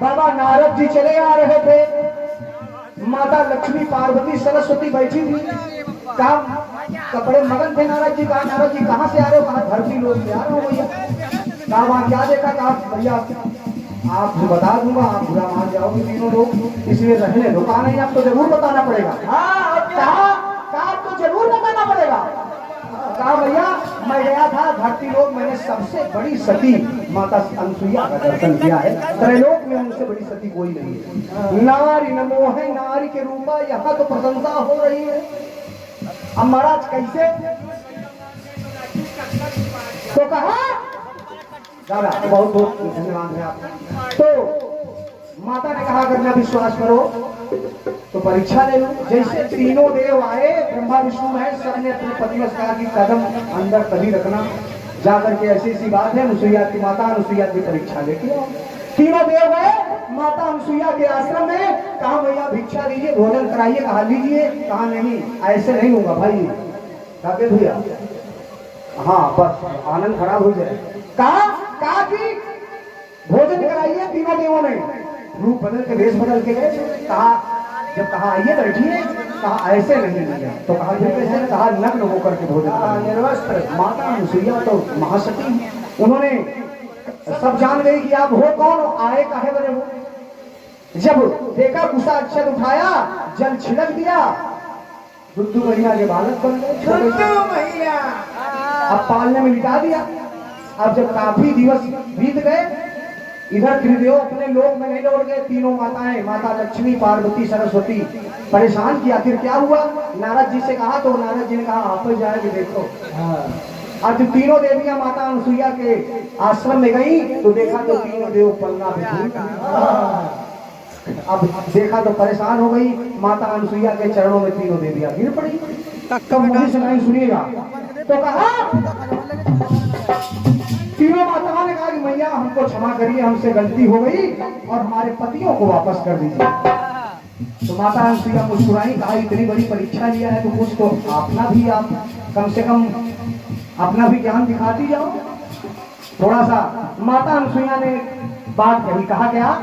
बाबा नारद जी चले आ रहे थे, माता लक्ष्मी पार्वती सरस्वती बैठी थी। कहा कपड़े मगन थे नारद जी। कहा नारद जी कहाँ से आ रहे हो? कहा धरती लोग से आ रहे हो भैया। कहा वहां क्या देखा? कहा भैया आपको बता दूंगा, आप बुरा मान जाओगे तीनों लोग, इसलिए रहने दो। कहा नहीं, आपको जरूर बताना पड़ेगा। कहा आपको जरूर बताना पड़ेगा। कहा भैया मैं गया था धरती लोक, मैंने सबसे बड़ी सती माता अनसुईया का दर्शन किया है। त्रैलोक में उनसे बड़ी सती कोई नहीं है। नारी नमो है नारी के रूपा, यहाँ तो प्रशंसा हो रही है। अब महाराज कैसे? तो कहा दादा बहुत बहुत धन्यवाद है आपका। तो माता ने कहा अगर ना विश्वास करो तो परीक्षा ले लो। जैसे तीनों देव आए, ब्रह्मा विष्णु महेश, सबने अपने पति से कहा कि कदम अंदर तभी रखना, जाकर के ऐसी सी बात है अनुसुईया की माता अनुसुईया की परीक्षा लेके आओ। तीनों देव गए माता अनुसुईया के आश्रम में। कहा भैया भिक्षा दीजिए, भोजन कराइए। कहा लीजिए। कहा नहीं ऐसे नहीं होगा भाई। कहा भैया हाँ बस आनंद खराब हो जाए। कहा कि भोजन कराइए। तीनों देवों ने रूप बदल के वेश बदल के गए। कहा जब कहा आइए बैठिए, कहा ऐसे नहीं मिले। तो कहा फिर कैसे? कहा नग्न होकर के भोजन, निर्वस्त्र। माता अनुसुईया तो महासती, उन्होंने सब जान गई कि आप हो कौन, आए काहे बने हो। जब देखा गुस्सा अक्षर उठाया, जल छिड़क दिया, दुद्दू मैया के बालक बन गए। अब पालने में लिटा दिया। अब जब काफी दिवस बीत गए, इधर त्रिदेव अपने लोक में नहीं लौट गए। तीनों माताएं, माता लक्ष्मी पार्वती सरस्वती परेशान किया। फिर क्या हुआ? नारद जी से कहा तो नारद जी ने कहा आप ही जाके देखो। अब जब तीनों देवियां माता अनुसुईया के आश्रम में गई तो देखा तो तीनों देव पलना भी। अब देखा तो परेशान हो गई। माता अनुसुईया के चरणों में तीनों देवियां गिर पड़ी। तब मुझे सुनाई सुनिएगा। तो कहा तीनों माताओं ने कहा कि मैया हमको क्षमा करिए, हमसे गलती हो गई और हमारे पतियों को वापस कर दीजिए। तो माता अनुसुईया मुस्कुराई। कहा इतनी बड़ी परीक्षा लिया है तो कुछ तो अपना भी, आप कम से कम अपना भी ज्ञान दिखाती जाओ थोड़ा सा। माता अनुसुईया ने बात कही। कहा क्या?